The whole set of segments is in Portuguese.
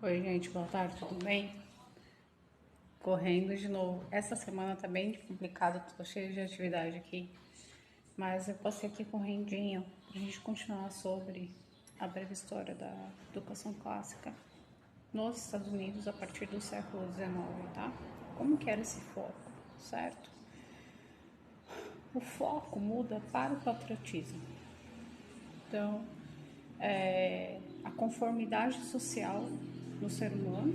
Oi, gente, boa tarde, tudo bem? Correndo de novo. Essa semana tá bem complicado, tô cheio de atividade aqui, mas eu passei aqui correndinho pra gente continuar sobre a breve história da educação clássica nos Estados Unidos a partir do século XIX, tá? Como que era esse foco, certo? O foco muda para o patriotismo. Então, a conformidade social no ser humano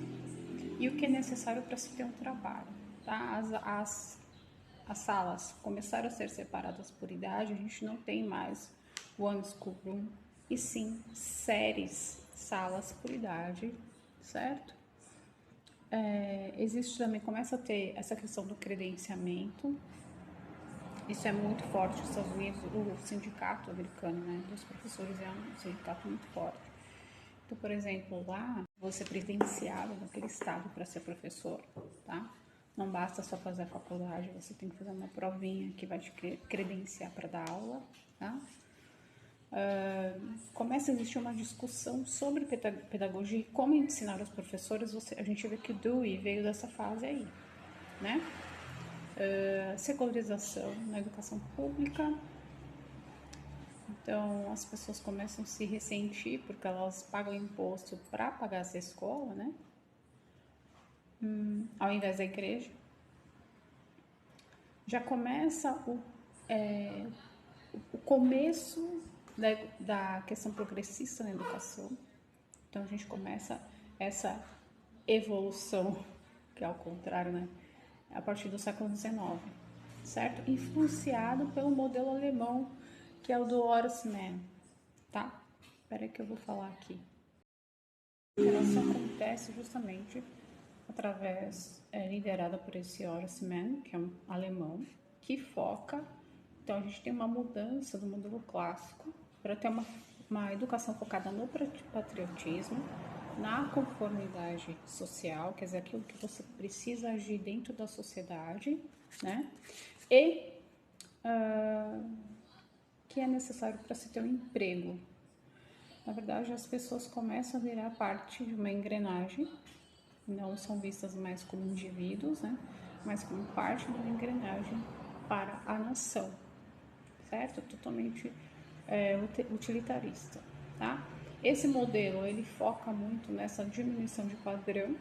e o que é necessário para se ter um trabalho. Tá? As salas começaram a ser separadas por idade, a gente não tem mais one schoolroom, e sim séries, salas por idade, certo? Existe também, começa a ter essa questão do credenciamento, isso é muito forte nos Estados Unidos, o sindicato americano, né, dos professores é um sindicato muito forte. Então, por exemplo, lá você é credenciado naquele estado para ser professor, tá? Não basta só fazer a faculdade, você tem que fazer uma provinha que vai te credenciar para dar aula, tá? Começa a existir uma discussão sobre pedagogia e como ensinar os professores. A gente vê que o Dewey veio dessa fase aí, né? Secularização na educação pública. Então, as pessoas começam a se ressentir porque elas pagam imposto para pagar essa escola, né? Ao invés da igreja. Já começa o começo da questão progressista na educação. Então, a gente começa essa evolução, que é ao contrário, né? A partir do século XIX, certo? Influenciado pelo modelo alemão, que é o do Horace Mann, tá? Espera que eu vou falar aqui. A interação acontece justamente através, liderada por esse Horace Mann, que é um alemão, que foca. Então, a gente tem uma mudança do modelo clássico para ter uma educação focada no patriotismo, na conformidade social, quer dizer, aquilo que você precisa agir dentro da sociedade, né? E que é necessário para se ter um emprego. Na verdade, as pessoas começam a virar parte de uma engrenagem, não são vistas mais como indivíduos, né? Mas como parte de uma engrenagem para a nação, certo? Totalmente utilitarista, tá? Esse modelo, ele foca muito nessa diminuição de padrão,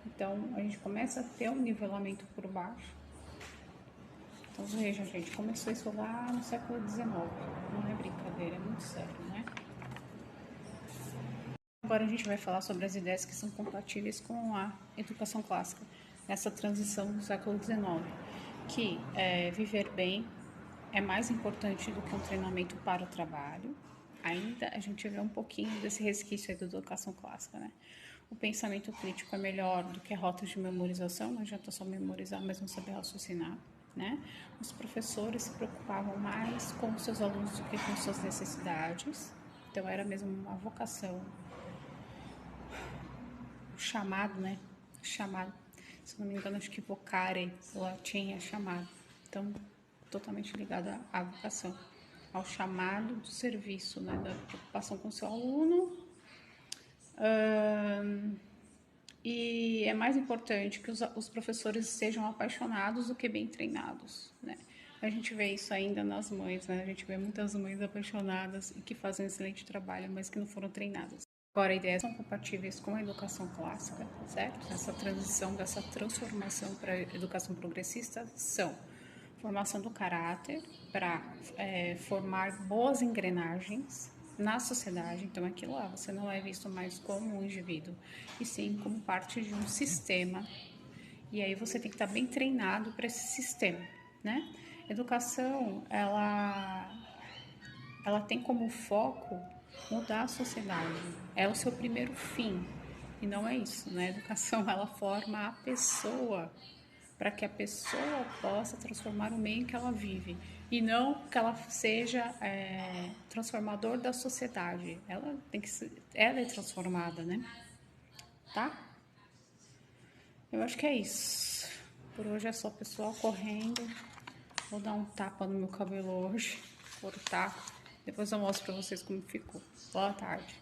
então a gente começa a ter um nivelamento por baixo. Então veja, gente, começou isso lá no século XIX, não é brincadeira, é muito sério, né? Agora a gente vai falar sobre as ideias que são compatíveis com a educação clássica, nessa transição do século XIX, que viver bem é mais importante do que um treinamento para o trabalho. Ainda a gente vê um pouquinho desse resquício aí da educação clássica, né? O pensamento crítico é melhor do que rotas de memorização, não adianta só memorizar, mas não saber raciocinar, né? Os professores se preocupavam mais com os seus alunos do que com suas necessidades, então era mesmo uma vocação, o chamado, né? Chamado, se não me engano, acho que vocare, latim é chamado, então totalmente ligada à vocação, ao chamado do serviço, né, da preocupação com o seu aluno. E é mais importante que os professores sejam apaixonados do que bem treinados, né? A gente vê isso ainda nas mães, né? A gente vê muitas mães apaixonadas e que fazem um excelente trabalho, mas que não foram treinadas. Agora, ideias são compatíveis com a educação clássica, certo? Essa transição, dessa transformação para a educação progressista são formação do caráter para formar boas engrenagens na sociedade. Então, aquilo lá, você não é visto mais como um indivíduo, e sim como parte de um sistema. E aí você tem que estar bem treinado para esse sistema, né? Educação, ela tem como foco mudar a sociedade. É o seu primeiro fim. E não é isso, né? A educação, ela forma a pessoa para que a pessoa possa transformar o meio em que ela vive e não que ela seja transformador da sociedade. Ela tem que ser, ela é transformada, né? Tá? Eu acho que é isso. Por hoje é só, pessoal, correndo. Vou dar um tapa no meu cabelo hoje, cortar. Depois eu mostro para vocês como ficou. Boa tarde.